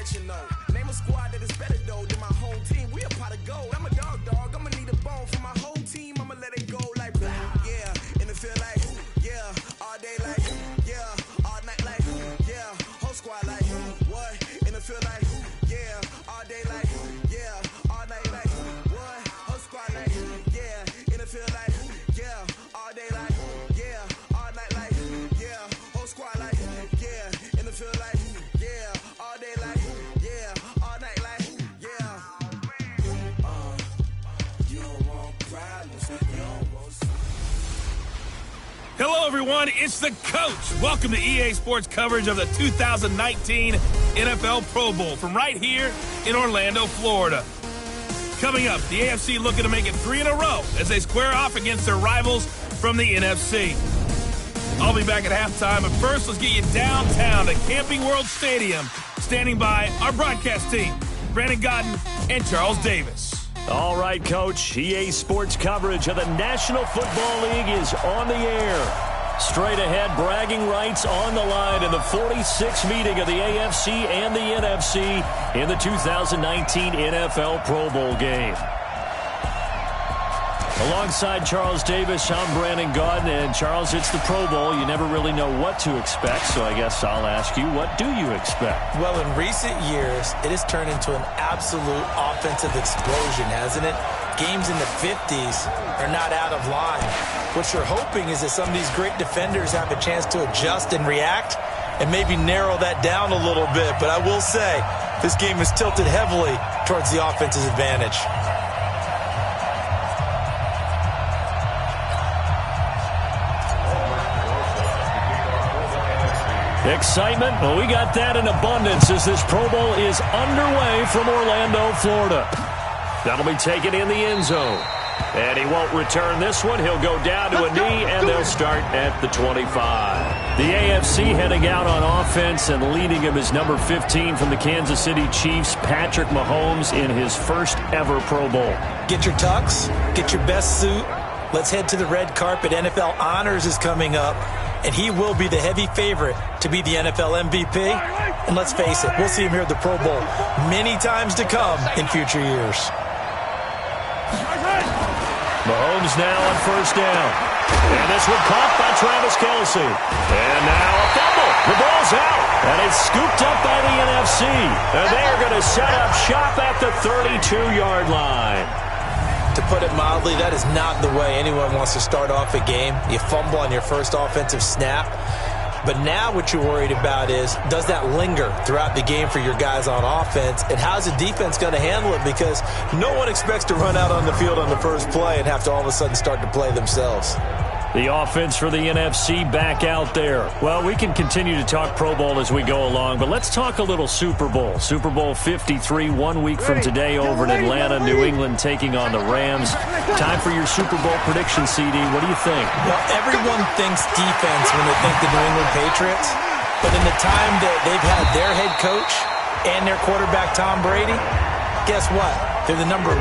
let you know. Name a squad that is better though than my home team. We a pot of gold. I'm a dog. I'ma need a bone for my whole team. I'ma let it go like blah. Yeah, in the field like yeah, all day like yeah, all night like yeah, whole squad like what? In the field like yeah, all day like yeah, all night like what? Whole squad like yeah, in the field like yeah, all day like yeah, all night like yeah, whole squad like yeah, in the field like yeah, all day like yeah, all night like yeah. You don't want problems, you don't want. Hello, everyone. It's the coach. Welcome to EA Sports coverage of the 2019 NFL Pro Bowl from right here in Orlando, Florida. Coming up, the AFC looking to make it 3 in a row as they square off against their rivals from the NFC. I'll be back at halftime, but first, let's get you downtown to Camping World Stadium. Standing by our broadcast team, Brandon Godden and Charles Davis. All right, Coach. EA Sports coverage of the National Football League is on the air. Straight ahead, bragging rights on the line in the 46th meeting of the AFC and the NFC in the 2019 NFL Pro Bowl game. Alongside Charles Davis, I'm Brandon Godden. And Charles, it's the Pro Bowl. You never really know what to expect, so I guess I'll ask you, what do you expect? Well, in recent years, it has turned into an absolute offensive explosion, hasn't it? Games in the 50s are not out of line. What you're hoping is that some of these great defenders have a chance to adjust and react and maybe narrow that down a little bit. But I will say, this game is tilted heavily towards the offense's advantage. Excitement? Well, we got that in abundance as this Pro Bowl is underway from Orlando, Florida. That'll be taken in the end zone. And he won't return this one. He'll go down to a knee, and they'll start at the 25. The AFC heading out on offense, and leading him is number 15 from the Kansas City Chiefs, Patrick Mahomes, in his first ever Pro Bowl. Get your tux, get your best suit. Let's head to the red carpet. NFL Honors is coming up, and he will be the heavy favorite to be the NFL MVP. And let's face it, we'll see him here at the Pro Bowl many times to come in future years. Mahomes now on first down. And this one caught by Travis Kelce. And now a fumble. The ball's out. And it's scooped up by the NFC. And they're going to set up shop at the 32-yard line. To put it mildly, that is not the way anyone wants to start off a game. You fumble on your first offensive snap. But now what you're worried about is, does that linger throughout the game for your guys on offense? And how's the defense going to handle it? Because no one expects to run out on the field on the first play and have to all of a sudden start to play themselves. The offense for the NFC back out there. Well, we can continue to talk Pro Bowl as we go along, but let's talk a little Super Bowl. Super Bowl 53, 1 week from today over in Atlanta, New England taking on the Rams. Time for your Super Bowl prediction, CD. What do you think? Well, everyone thinks defense when they think the New England Patriots, but in the time that they've had their head coach and their quarterback, Tom Brady, guess what? They're the number 1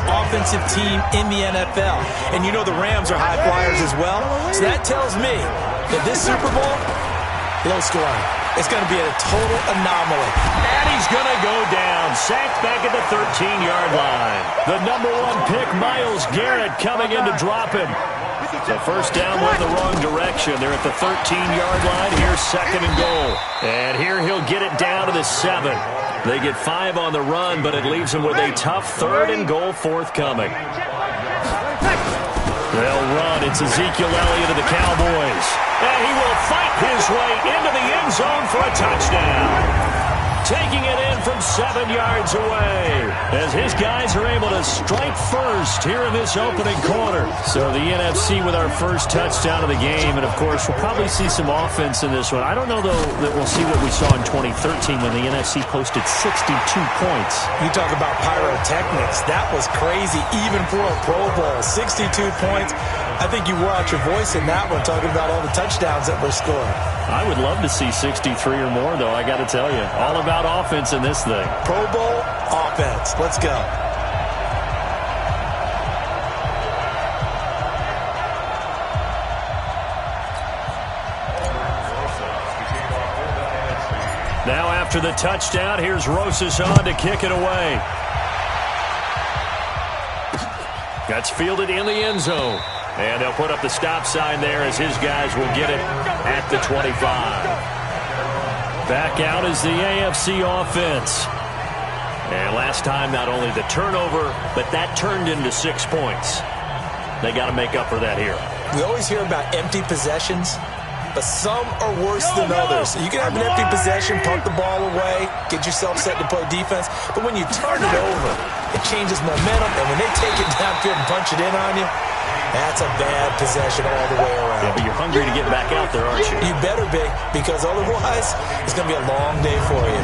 offensive team in the NFL. And you know the Rams are high flyers as well. So that tells me that this Super Bowl, low scoring. It's going to be a total anomaly. And he's going to go down. Sacked back at the 13-yard line. The number 1 pick, Myles Garrett, coming in to drop him. The first down went the wrong direction. They're at the 13-yard line. Here's second and goal. And here he'll get it down to the 7. They get 5 on the run, but it leaves them with a tough third and goal forthcoming. They'll run. It's Ezekiel Elliott of the Cowboys. And he will fight his way into the end zone for a touchdown. Taking it in from 7 yards away as his guys are able to strike first here in this opening quarter. So the NFC with our first touchdown of the game. And, of course, we'll probably see some offense in this one. I don't know, though, that we'll see what we saw in 2013 when the NFC posted 62 points. You talk about pyrotechnics. That was crazy, even for a Pro Bowl. 62 points. I think you wore out your voice in that one, talking about all the touchdowns that were scored. I would love to see 63 or more, though, I got to tell you. All about offense in this thing. Pro Bowl offense. Let's go. Now After the touchdown, here's Rosas on to kick it away. That's fielded in the end zone. And they'll put up the stop sign there as his guys will get it at the 25. Back out is the AFC offense. And last time, not only the turnover, but that turned into 6 points. They got to make up for that here. We always hear about empty possessions, but some are worse than others. You can have an empty possession, punt the ball away, get yourself set to play defense, but when you turn it over, it changes momentum, and when they take it downfield and punch it in on you, that's a bad possession all the way around. Yeah, but you're hungry to get back out there, aren't you? You better be, because otherwise, it's going to be a long day for you.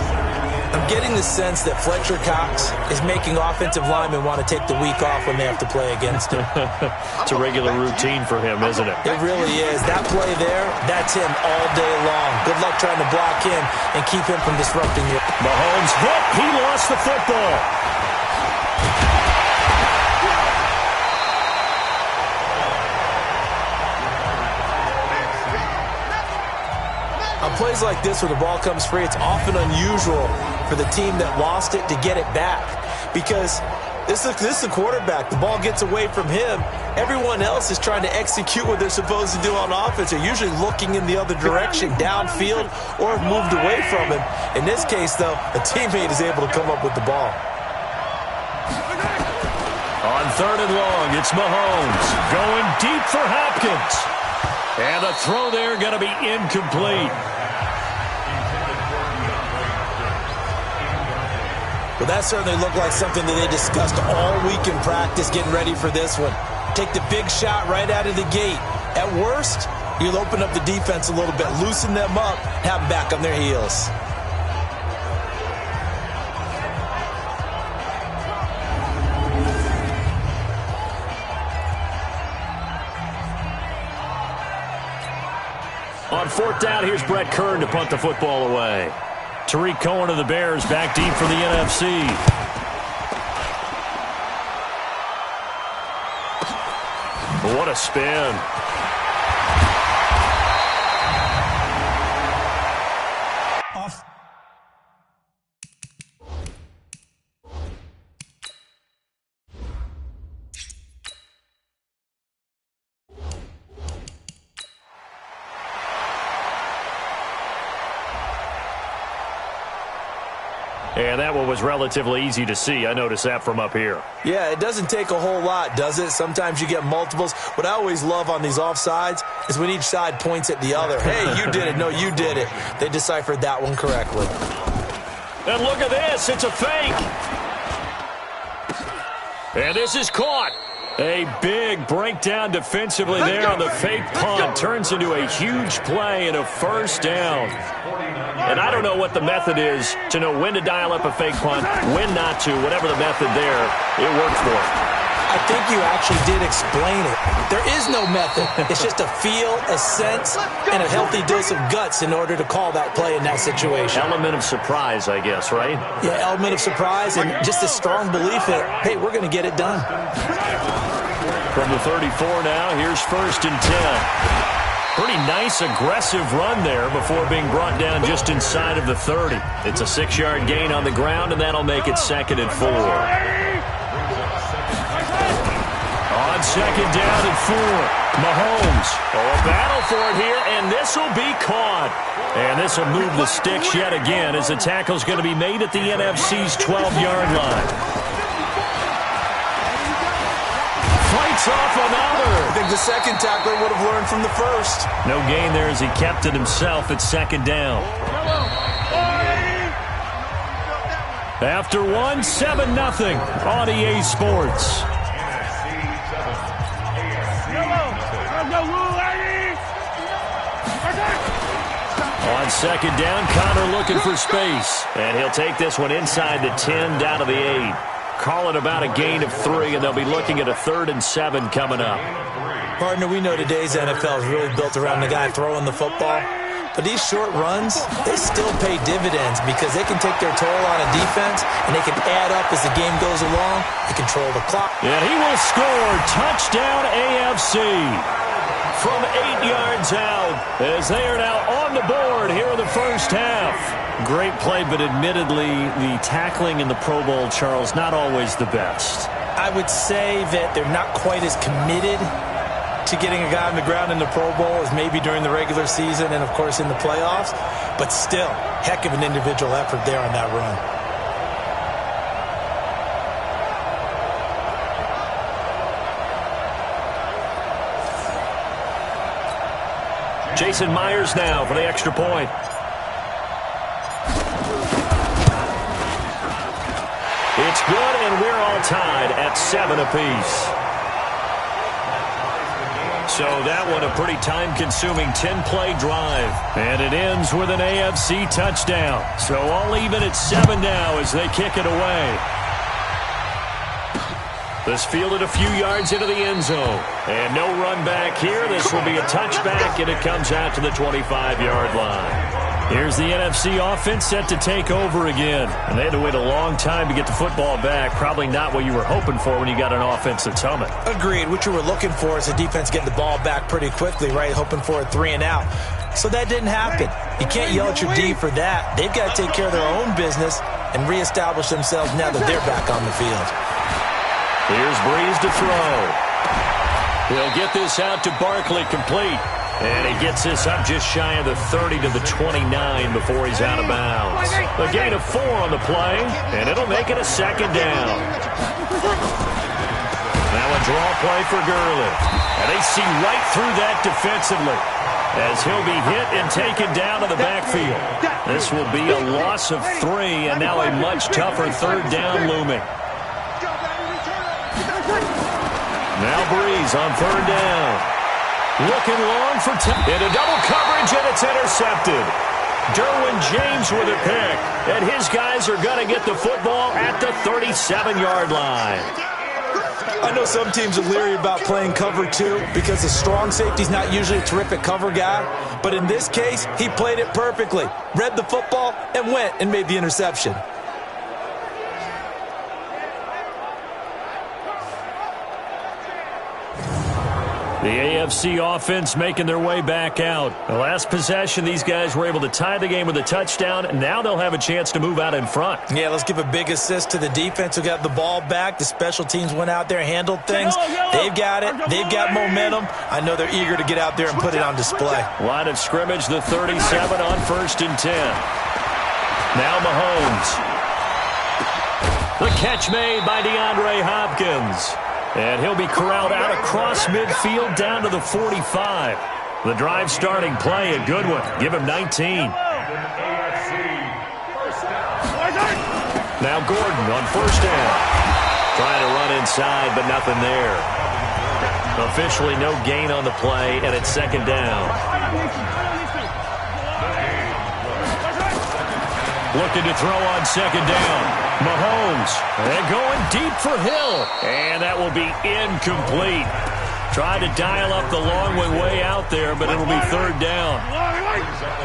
I'm getting the sense that Fletcher Cox is making offensive linemen want to take the week off when they have to play against him. It's a regular routine for him, isn't it? It really is. That play there, that's him all day long. Good luck trying to block him and keep him from disrupting you. Mahomes hit. He lost the football. On plays like this where the ball comes free, it's often unusual for the team that lost it to get it back. Because this is the quarterback. The ball gets away from him. Everyone else is trying to execute what they're supposed to do on offense. They're usually looking in the other direction, downfield, or have moved away from him. In this case, though, a teammate is able to come up with the ball. On 3rd and long, it's Mahomes going deep for Hopkins. And the throw there going to be incomplete. Well, that certainly looked like something that they discussed all week in practice getting ready for this one. Take the big shot right out of the gate. At worst, you'll open up the defense a little bit, loosen them up, have them back on their heels. On 4th down, here's Brett Kern to punt the football away. Tariq Cohen of the Bears back deep for the NFC. What a spin. And that one was relatively easy to see. I noticed that from up here. Yeah, it doesn't take a whole lot, does it? Sometimes you get multiples. What I always love on these offsides is when each side points at the other. Hey, you did it. No, you did it. They deciphered that one correctly. And look at this. It's a fake. And this is caught. A big breakdown defensively there on the fake punt. Turns into a huge play and a 1st down. And I don't know what the method is to know when to dial up a fake punt, when not to. Whatever the method there, it worked for him. I think you actually did explain it. There is no method. It's just a feel, a sense, and a healthy dose of guts in order to call that play in that situation. Element of surprise, I guess, right? Yeah, element of surprise and just a strong belief that, hey, we're going to get it done. From the 34 now, here's 1st and 10. Pretty nice, aggressive run there before being brought down just inside of the 30. It's a 6-yard gain on the ground, and that'll make it 2nd and 4. On 2nd down and 4, Mahomes. Oh, a battle for it here, and this will be caught. And this will move the sticks yet again as the tackle's going to be made at the NFC's 12-yard line. Fights off another. I think the second tackler would have learned from the first. No gain there as he kept it himself at 2nd down. After 7-0 on EA Sports. On 2nd down, Connor looking for space. And he'll take this one inside the 10, down to the 8. Call it about a gain of 3, and they'll be looking at a 3rd and 7 coming up. Partner, we know today's NFL is really built around the guy throwing the football. But these short runs, they still pay dividends because they can take their toll on a defense, and they can add up as the game goes along. They control the clock. And he will score. Touchdown, AFC. from 8 yards out as they are now on the board here in the first half. Great play, but admittedly, the tackling in the Pro Bowl, Charles, not always the best. I would say that they're not quite as committed to getting a guy on the ground in the Pro Bowl as maybe during the regular season and, of course, in the playoffs. But still, heck of an individual effort there on that run. Jason Myers now for the extra point. It's good, and we're all tied at 7 apiece. So that one a pretty time-consuming 10-play drive. And it ends with an AFC touchdown. So all even at 7 now as they kick it away. This fielded a few yards into the end zone. And no run back here. This will be a touchback, and it comes out to the 25-yard line. Here's the NFC offense set to take over again. And they had to wait a long time to get the football back. Probably not what you were hoping for when you got an offense that's humming. Agreed. What you were looking for is the defense getting the ball back pretty quickly, right? Hoping for a 3-and-out. So that didn't happen. You can't yell at your D for that. They've got to take care of their own business and reestablish themselves now that they're back on the field. Here's Breeze to throw. He'll get this out to Barkley, complete. And he gets this up just shy of the 30 to the 29 before he's out of bounds. A gain of 4 on the play, and it'll make it a second down. Now a draw play for Gurley. And they see right through that defensively as he'll be hit and taken down to the backfield. This will be a loss of 3, and now a much tougher third down looming. Now Breeze on third down. Looking long for into double coverage, and it's intercepted. Derwin James with a pick, and his guys are going to get the football at the 37-yard line. I know some teams are leery about playing cover 2 because the strong safety's not usually a terrific cover guy. But in this case, he played it perfectly. Read the football and went and made the interception. The AFC offense making their way back out. The last possession, these guys were able to tie the game with a touchdown, and now they'll have a chance to move out in front. Yeah, let's give a big assist to the defense who got the ball back. The special teams went out there, handled things. They've got it. They've got momentum. I know they're eager to get out there and put it on display. Line of scrimmage, the 37 on 1st and 10. Now Mahomes. The catch made by DeAndre Hopkins. And he'll be corralled out across midfield down to the 45. The drive starting play, a good one. Give him 19. Now Gordon on first down. Trying to run inside, but nothing there. Officially no gain on the play, and it's second down. Looking to throw on second down. Mahomes, and going deep for Hill. And that will be incomplete. Tried to dial up the long way out there, but it'll be third down.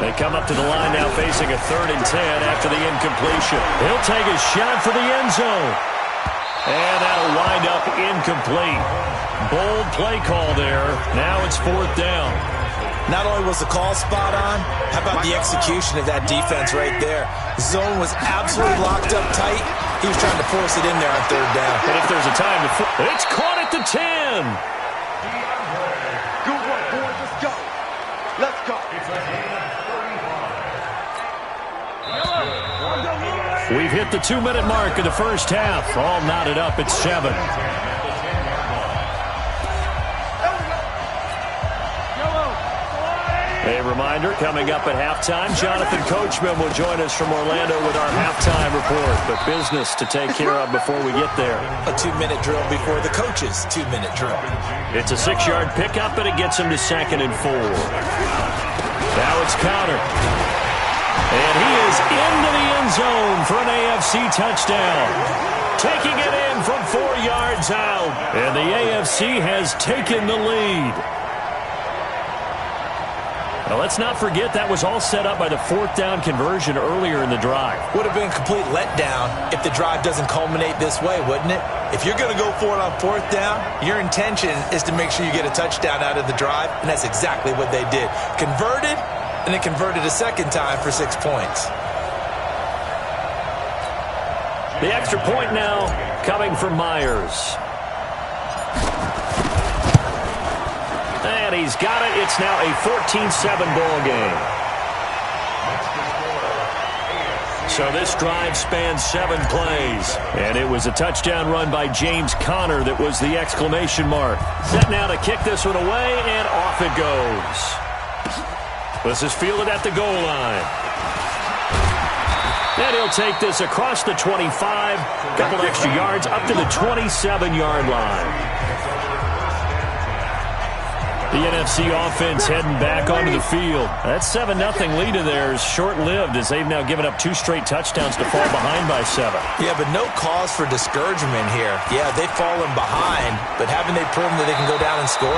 They come up to the line now facing a 3rd and 10 after the incompletion. He'll take a shot for the end zone. And that'll wind up incomplete. Bold play call there. Now it's 4th down. Not only was the call spot on, how about the execution of that defense right there? The zone was absolutely locked up tight. He was trying to force it in there on third down. And if there's a time to... It's caught at the 10. Good work, boys. Let's go. Let's go. We've hit the 2-minute mark of the first half. All knotted up at 7. A reminder, coming up at halftime, Jonathan Coachman will join us from Orlando with our halftime report. But business to take care of before we get there. A 2-minute drill before the coach's 2-minute drill. It's a 6-yard pickup, and it gets him to 2nd and 4. Now it's Conner. And he is into the end zone for an AFC touchdown. Taking it in from 4 yards out. And the AFC has taken the lead. Now, let's not forget that was all set up by the fourth down conversion earlier in the drive. Would have been a complete letdown if the drive doesn't culminate this way, wouldn't it? If you're going to go for it on fourth down, your intention is to make sure you get a touchdown out of the drive, and that's exactly what they did. Converted, and then converted a second time for 6 points. The extra point now coming from Myers. And he's got it. It's now a 14-7 ball game. So this drive spans 7 plays. And it was a touchdown run by James Conner that was the exclamation mark. Set now to kick this one away, and off it goes. This is fielded at the goal line. And he'll take this across the 25, couple extra yards up to the 27-yard line. The NFC offense heading back onto the field. That 7-0 lead of theirs short-lived as they've now given up 2 straight touchdowns to fall behind by 7. Yeah, but no cause for discouragement here. Yeah, they've fallen behind, but haven't they proven that they can go down and score?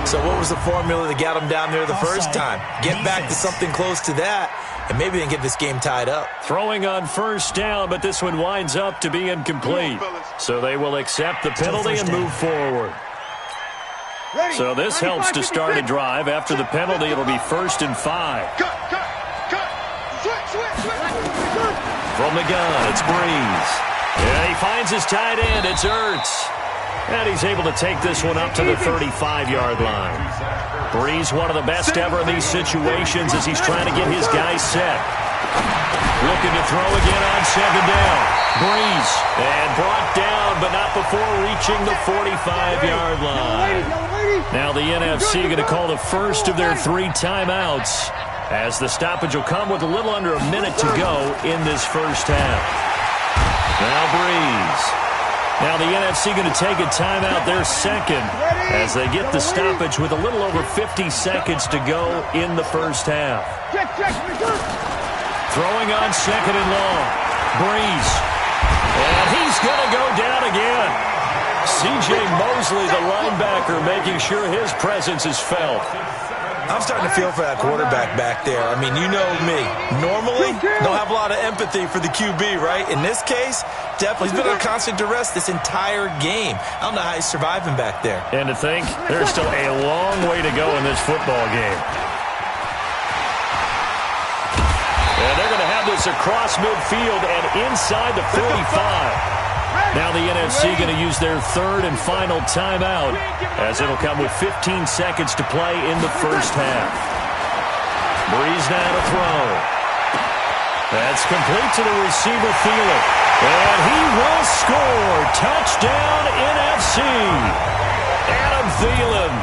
So what was the formula that got them down there the first time? Get back to something close to that, and maybe they can get this game tied up. Throwing on first down, but this one winds up to be incomplete. So they will accept the penalty and move forward. So this helps to start a drive. After the penalty, it'll be 1st and 5. From the gun, it's Breeze. And he finds his tight end. It's Ertz. And he's able to take this one up to the 35-yard line. Breeze, one of the best ever in these situations as he's trying to get his guys set. Looking to throw again on 2nd down. Breeze. And brought down, but not before reaching the 45-yard line. Now the NFC going to call the first of their 3 timeouts as the stoppage will come with a little under a minute to go in this first half. Now Breeze. Now the NFC going to take a timeout, their second, as they get the stoppage with a little over 50 seconds to go in the first half. Throwing on 2nd and long. Breeze. And he's going to go down again. C.J. Mosley, the linebacker, making sure his presence is felt. I'm starting to feel for that quarterback back there. I mean, you know me. Normally, don't have a lot of empathy for the QB, right? In this case, definitely he's been under constant duress this entire game. I don't know how he's surviving back there. And to think, there's still a long way to go in this football game. And they're going to have this across midfield and inside the 45. Now the NFC going to use their 3rd and final timeout as it'll come with 15 seconds to play in the first half. Breeze now to throw. That's complete to the receiver, Thielen. And he will score. Touchdown NFC. Adam Thielen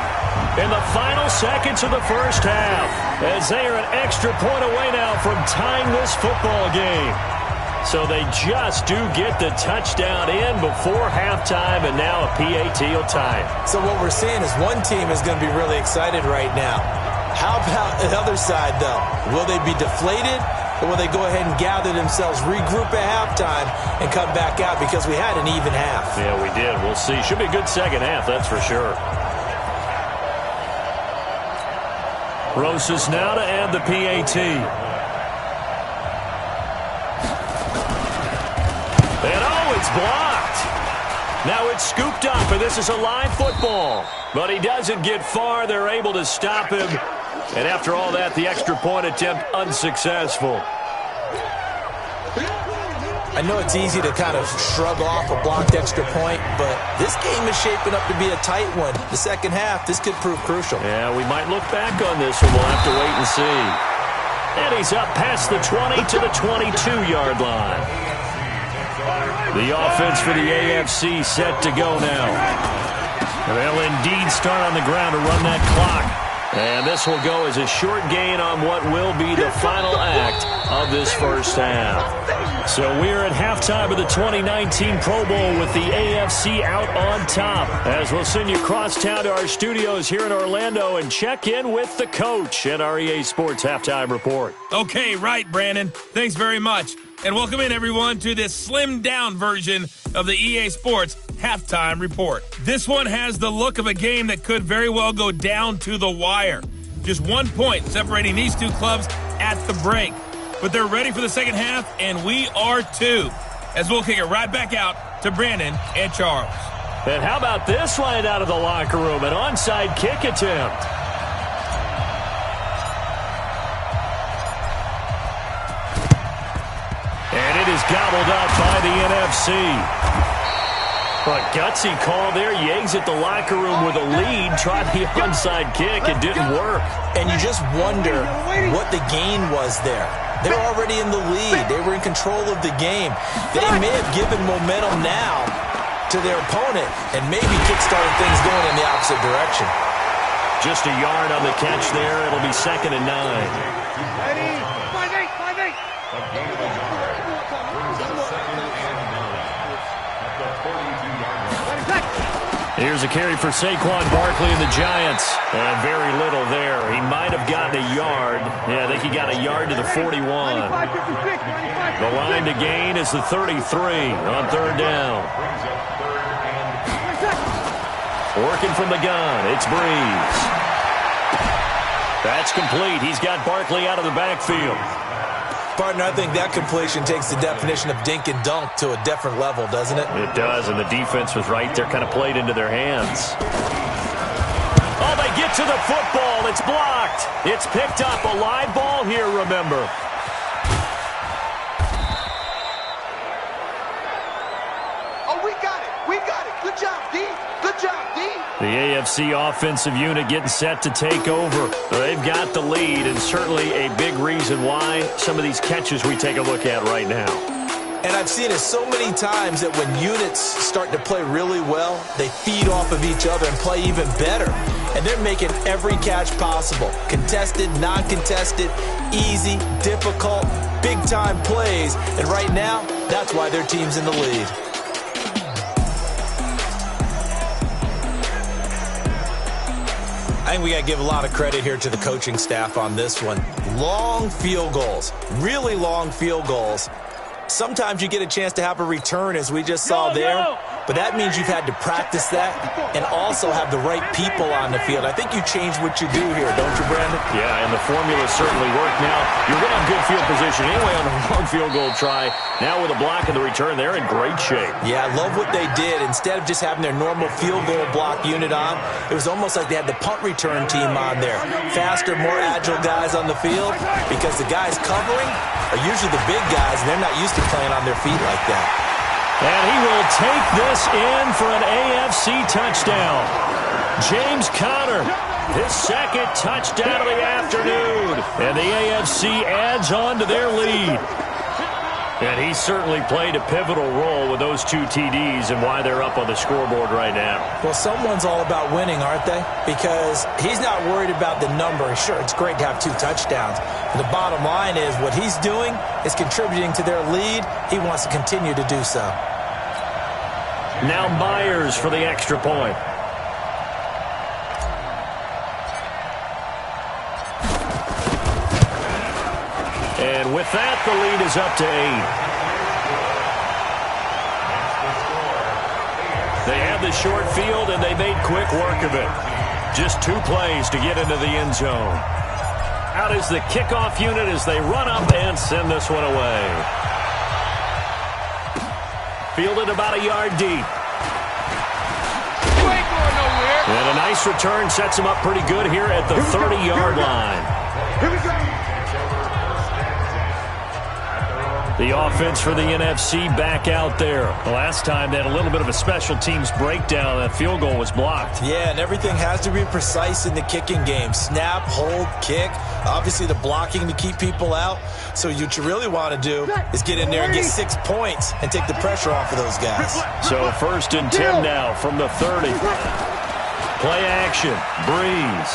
in the final seconds of the first half as they are an extra point away now from tying this football game. So they just do get the touchdown in before halftime, and now a PAT will tie it. So what we're seeing is one team is going to be really excited right now. How about the other side, though? Will they be deflated, or will they go ahead and gather themselves, regroup at halftime, and come back out because we had an even half? Yeah, we did. We'll see. Should be a good second half, that's for sure. Rosas now to add the PAT. It's blocked. Now it's scooped up, and this is a live football. But he doesn't get far. They're able to stop him. And after all that, the extra point attempt unsuccessful. I know it's easy to kind of shrug off a blocked extra point, but this game is shaping up to be a tight one. The second half, this could prove crucial. Yeah, we might look back on this one. We'll have to wait and see. And he's up past the 20 to the 22-yard line. The offense for the AFC set to go now. And they'll indeed start on the ground to run that clock. And this will go as a short gain on what will be the final act of this first half. So we're at halftime of the 2019 Pro Bowl with the AFC out on top. As we'll send you across town to our studios here in Orlando and check in with the coach at our EA Sports Halftime Report. Okay, right, Brandon. Thanks very much. And welcome in, everyone, to this slimmed-down version of the EA Sports Halftime Report. This one has the look of a game that could very well go down to the wire. Just 1 point separating these two clubs at the break. But they're ready for the second half, and we are too. As we'll kick it right back out to Brandon and Charles. And how about this line out of the locker room? An onside kick attempt. And it is gobbled up by the NFC. A gutsy call there. Yags at the locker room with a lead. Tried the onside kick. It didn't work. And you just wonder what the gain was there. They were already in the lead. They were in control of the game. They may have given momentum now to their opponent and maybe kick-started things going in the opposite direction. Just a yard on the catch there. It'll be 2nd and 9. Ready? 5-8. Here's a carry for Saquon Barkley and the Giants. And very little there. He might have gotten a yard. Yeah, I think he got a yard to the 41. The line to gain is the 33 on 3rd down. Working from the gun, it's Breeze. That's complete. He's got Barkley out of the backfield. Partner, I think that completion takes the definition of dink and dunk to a different level, doesn't it? It does, and the defense was right there, kind of played into their hands. Oh, they get to the football. It's blocked. It's picked up. A live ball here, remember. Oh, we got it. Good job, D. The AFC offensive unit getting set to take over. They've got the lead, and certainly a big reason why some of these catches we take a look at right now. And I've seen it so many times that when units start to play really well, they feed off of each other and play even better. And they're making every catch possible. Contested, non-contested, easy, difficult, big-time plays. And right now, that's why their team's in the lead. I think we got to give a lot of credit here to the coaching staff on this one. Long field goals, really long field goals. Sometimes you get a chance to have a return, as we just saw there, but that means you've had to practice that and also have the right people on the field. I think you change what you do here, don't you, Brandon? Yeah, and the formula certainly worked. Now, you're going to have good field position anyway on the long field goal try. Now with a block in the return, they're in great shape. Yeah, I love what they did. Instead of just having their normal field goal block unit on, it was almost like they had the punt return team on there. Faster, more agile guys on the field, because the guys covering are usually the big guys, and they're not used to playing on their feet like that. And he will take this in for an AFC touchdown. James Conner, his 2nd touchdown of the afternoon. And the AFC adds on to their lead. And he certainly played a pivotal role with those 2 TDs and why they're up on the scoreboard right now. Well, someone's all about winning, aren't they? Because he's not worried about the number. Sure, it's great to have 2 touchdowns. But the bottom line is what he's doing is contributing to their lead. He wants to continue to do so. Now Myers for the extra point. And with that, the lead is up to 8. They have the short field, and they made quick work of it. Just 2 plays to get into the end zone. Out is the kickoff unit as they run up and send this one away. Fielded about a yard deep. And a nice return sets him up pretty good here at the 30-yard line. Here we go. The offense for the NFC back out there. The last time they had a little bit of a special teams breakdown. That field goal was blocked. Yeah, and everything has to be precise in the kicking game. Snap, hold, kick. Obviously the blocking to keep people out. So what you really want to do is get in there and get 6 points and take the pressure off of those guys. So 1st and 10 now from the 30. Play action. Breeze.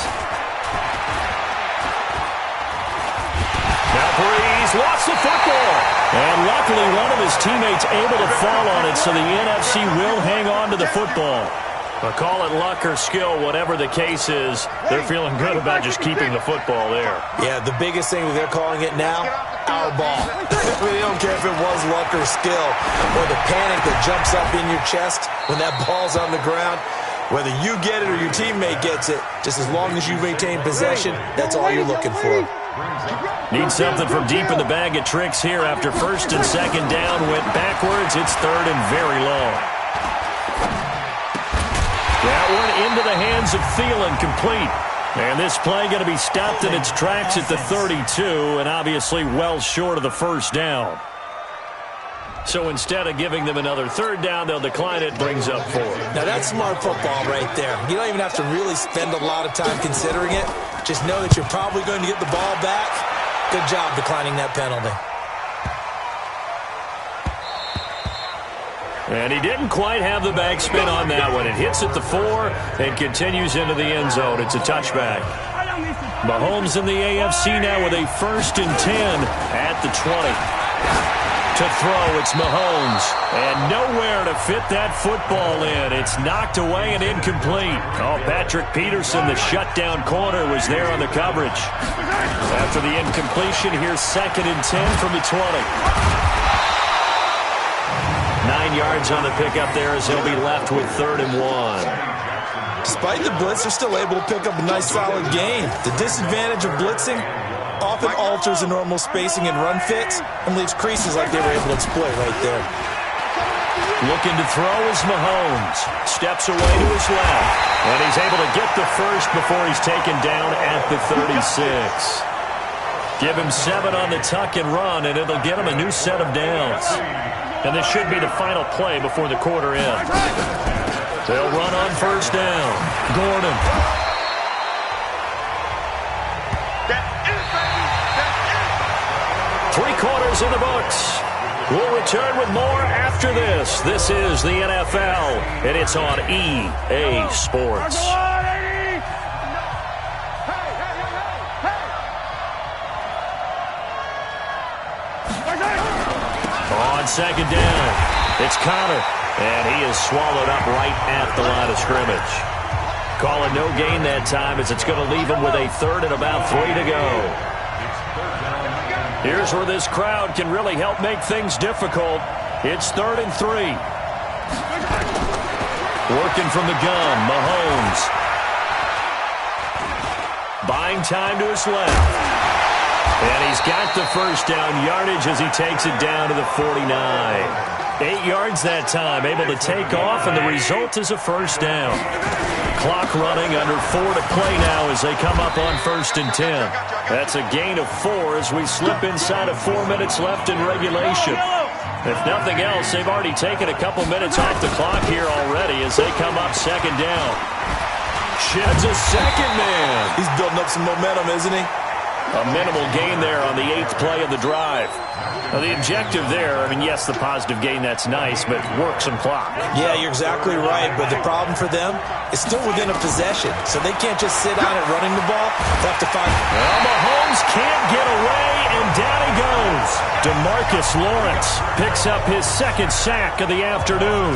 Now Breeze lost the football. And luckily one of his teammates able to fall on it, so the NFC will hang on to the football. But call it luck or skill, whatever the case is, they're feeling good about just keeping the football there. Yeah, the biggest thing they're calling it now, our ball. They don't care if it was luck or skill or the panic that jumps up in your chest when that ball's on the ground. Whether you get it or your teammate gets it, just as long as you maintain possession, that's all you're looking for. Need something from deep in the bag of tricks here after first and second down went backwards. It's third and very long. That one into the hands of Thielen, complete. And this play going to be stopped in its tracks at the 32, and obviously well short of the first down. So instead of giving them another third down, they'll decline it, brings up 4. Now that's smart football right there. You don't even have to really spend a lot of time considering it. Just know that you're probably going to get the ball back. Good job declining that penalty. And he didn't quite have the backspin on that one. It hits at the 4 and continues into the end zone. It's a touchback. Mahomes in the AFC now with a 1st and 10 at the 20. To throw, it's Mahomes. And nowhere to fit that football in. It's knocked away and incomplete. Oh, Patrick Peterson, the shutdown corner, was there on the coverage. After the incompletion, here's 2nd and 10 from the 20. 9 yards on the pickup there as he'll be left with 3rd and 1. Despite the blitz, they're still able to pick up a nice solid gain. The disadvantage of blitzing often alters the normal spacing and run fits and leaves creases like they were able to exploit right there. Looking to throw is Mahomes. Steps away to his left. And he's able to get the first before he's taken down at the 36. Give him 7 on the tuck and run, and it'll get him a new set of downs. And this should be the final play before the quarter ends. They'll run on first down. Gordon. Three-quarters in the books. We'll return with more after this. This is the NFL, and it's on EA Sports. On second down, it's Connor, and he is swallowed up right at the line of scrimmage. Call it no gain that time as it's going to leave him with a 3rd and about 3 to go. Here's where this crowd can really help make things difficult. It's 3rd and 3. Working from the gun, Mahomes. Buying time to his left. And he's got the first down yardage as he takes it down to the 49. 8 yards that time, able to take off, and the result is a first down. Clock running, under 4 to play now as they come up on 1st and 10. That's a gain of 4 as we slip inside of 4 minutes left in regulation. If nothing else, they've already taken a couple minutes off the clock here already as they come up 2nd down. Sheds a second man. He's building up some momentum, isn't he? A minimal gain there on the 8th play of the drive. Now, the objective there, I mean, yes, the positive gain, that's nice, but work some clock. Yeah, you're exactly right, but the problem for them is still within a possession, so they can't just sit on it running the ball. They have to find... Well, Mahomes can't get away, and down he goes. DeMarcus Lawrence picks up his 2nd sack of the afternoon.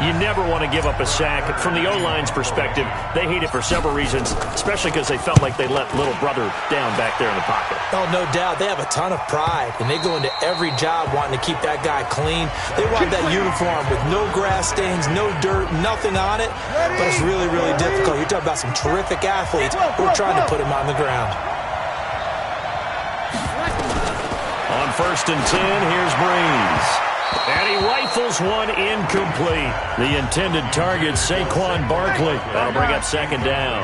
You never want to give up a sack. From the O-line's perspective, they hate it for several reasons, especially because they felt like they let little brother down back there in the pocket. Oh, no doubt. They have a ton of pride, and they go into every job wanting to keep that guy clean. They want that uniform with no grass stains, no dirt, nothing on it, but it's really, really difficult. You're talking about some terrific athletes who are trying to put him on the ground. On 1st and 10, here's Breeze. And he rifles one incomplete. The intended target, Saquon Barkley. That'll bring up 2nd down.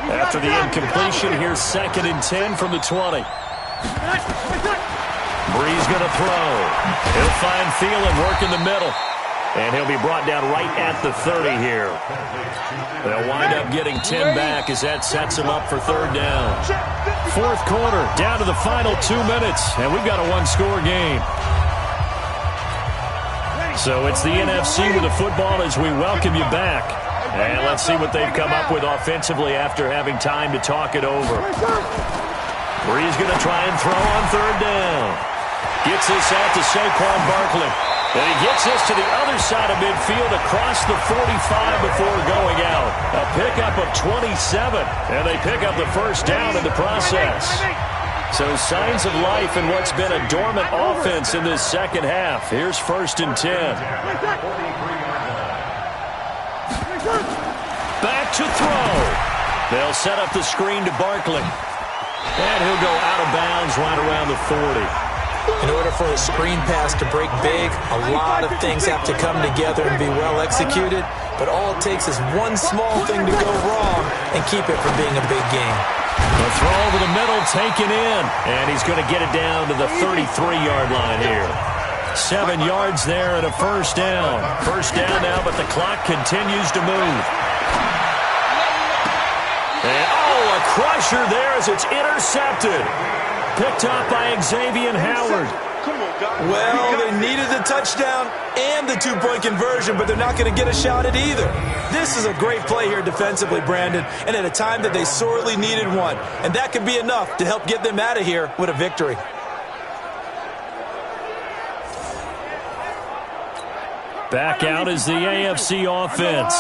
After the incompletion, here's 2nd and 10 from the 20. Breeze going to throw. He'll find Thielen working the middle. And he'll be brought down right at the 30 here. They'll wind up getting 10 back as that sets him up for 3rd down. 4th quarter, down to the final 2 minutes. And we've got a 1-score game. So it's the NFC with the football as we welcome you back. And let's see what they've come up with offensively after having time to talk it over. Breeze going to try and throw on 3rd down. Gets this out to Saquon Barkley. And he gets this to the other side of midfield across the 45 before going out. A pickup of 27. And they pick up the first down in the process. So signs of life in what's been a dormant offense in this second half. Here's 1st and 10. to throw. They'll set up the screen to Barkley. And he'll go out of bounds right around the 40. In order for a screen pass to break big, a lot of things have to come together and be well executed. But all it takes is one small thing to go wrong and keep it from being a big game. The throw over the middle taken in. And he's going to get it down to the 33-yard line here. 7 yards there and a first down. First down now, but the clock continues to move. And, a crusher there as it's intercepted. Picked up by Xavier Howard. Well, they needed the touchdown and the two-point conversion, but they're not going to get a shot at either. This is a great play here defensively, Brandon, and at a time that they sorely needed one. And that could be enough to help get them out of here with a victory. Back out is the AFC offense.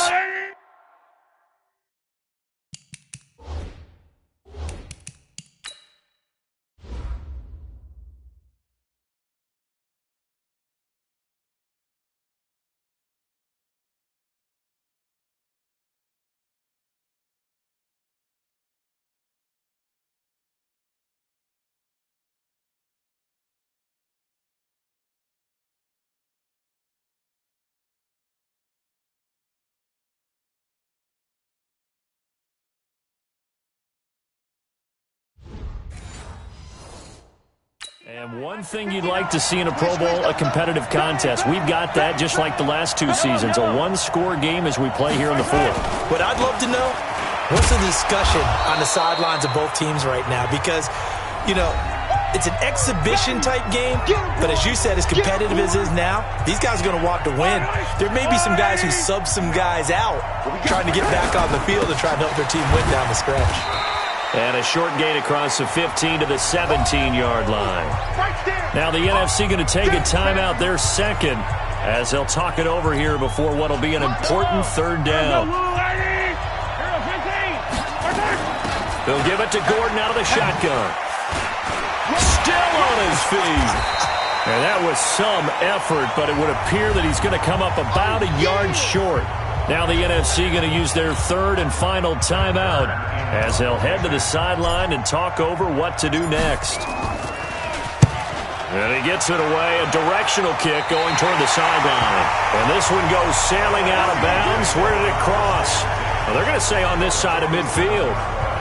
And one thing you'd like to see in a Pro Bowl, a competitive contest. We've got that just like the last two seasons, a one-score game as we play here in the fourth. What I'd love to know, what's the discussion on the sidelines of both teams right now? Because, it's an exhibition-type game, but as you said, as competitive as it is now, these guys are going to want to win. There may be some guys who sub some guys out trying to get back on the field and try to help their team win down the stretch. And a short gain across the 15 to the 17-yard line. Now the NFC going to take a timeout, their second, as they'll talk it over here before what will be an important third down. They'll give it to Gordon out of the shotgun. Still on his feet. And that was some effort, but it would appear that he's going to come up about a yard short. Now the NFC going to use their third and final timeout as they'll head to the sideline and talk over what to do next. And he gets it away, a directional kick going toward the sideline. And this one goes sailing out of bounds. Where did it cross? Well, they're going to say on this side of midfield.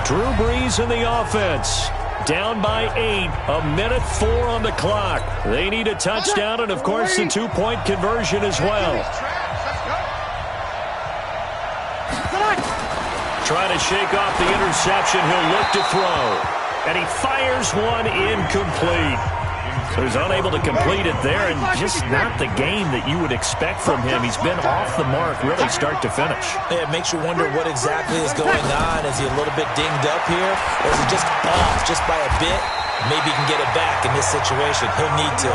Drew Brees in the offense. Down by 8, a minute 4 on the clock. They need a touchdown and, of course, the two-point conversion as well. Trying to shake off the interception. He'll look to throw. And he fires one incomplete. So he's unable to complete it there, and just not the game that you would expect from him. He's been off the mark really start to finish. Yeah, it makes you wonder what exactly is going on. Is he a little bit dinged up here? Or is he just off just by a bit? Maybe he can get it back in this situation. He'll need to.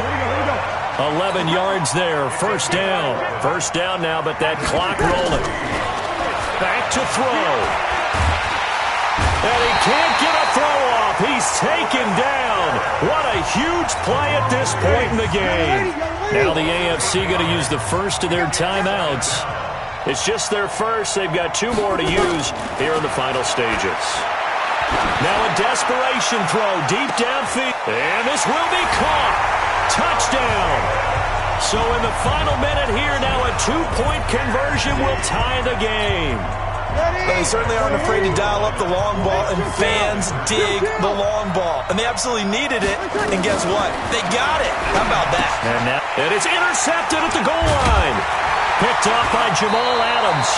11 yards there. First down. First down now, but that clock rolling. Back to throw. And he can't get a throw off. He's taken down. What a huge play at this point in the game. Now the AFC going to use the first of their timeouts. It's just their first. They've got 2 more to use here in the final stages. Now a desperation throw deep downfield. And this will be caught. Touchdown. So in the final minute here now, a 2-point conversion will tie the game. They certainly aren't afraid to dial up the long ball, and fans dig the long ball. And they absolutely needed it, and guess what? They got it. How about that? And it's intercepted at the goal line. Picked off by Jamal Adams.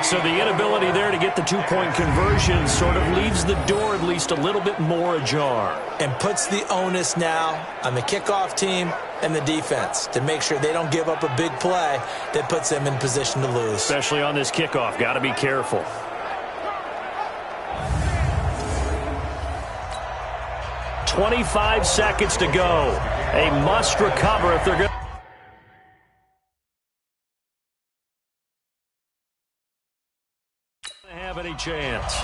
So the inability there to get the 2-point conversion sort of leaves the door at least a little bit more ajar. And puts the onus now on the kickoff team and the defense to make sure they don't give up a big play that puts them in position to lose. Especially on this kickoff. Got to be careful. .25 seconds to go. A must recover if they're going to have any chance.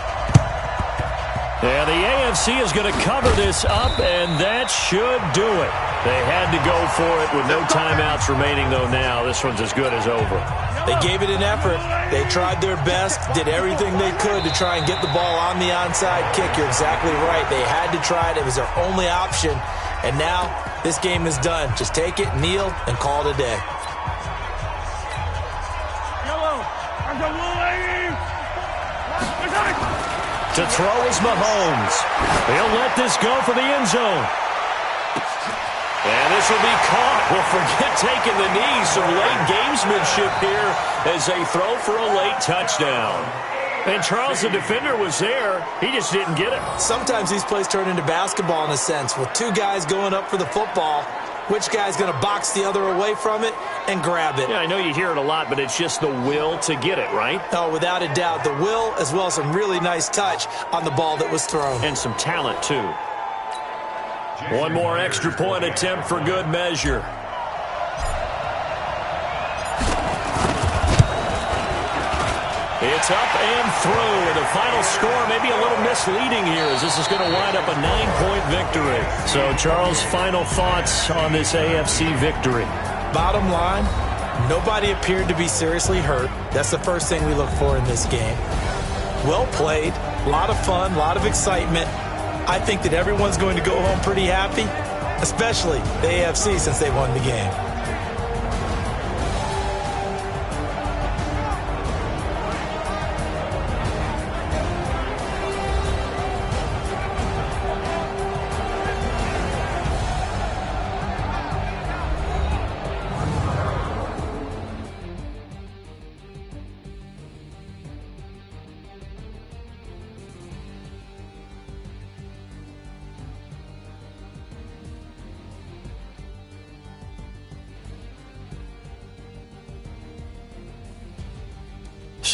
And the AFC is going to cover this up, and that should do it. They had to go for it with no timeouts remaining, though now. This one's as good as over. They gave it an effort. They tried their best, did everything they could to try and get the ball on the onside kick. You're exactly right. They had to try it. It was their only option. And now this game is done. Just take it, kneel, and call it a day. To throw is Mahomes. He'll let this go for the end zone. And this will be caught. Well, forget taking the knee. Some late gamesmanship here as they throw for a late touchdown. And Charles, the defender, was there. He just didn't get it. Sometimes these plays turn into basketball in a sense, with two guys going up for the football. Which guy's going to box the other away from it and grab it? Yeah, I know you hear it a lot, but it's just the will to get it, right? Oh, without a doubt. The will, as well as some really nice touch on the ball that was thrown. And some talent, too. One more extra point attempt for good measure. It's up and through. And the final score may be a little misleading here, as this is going to wind up a 9-point victory. So, Charles, final thoughts on this AFC victory? Bottom line, nobody appeared to be seriously hurt. That's the first thing we look for in this game. Well played, a lot of fun, a lot of excitement. I think that everyone's going to go home pretty happy, especially the AFC since they won the game.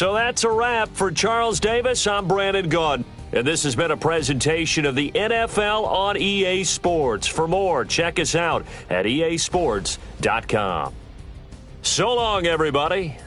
So that's a wrap for Charles Davis. I'm Brandon Gaudin. And this has been a presentation of the NFL on EA Sports. For more, check us out at easports.com. So long, everybody.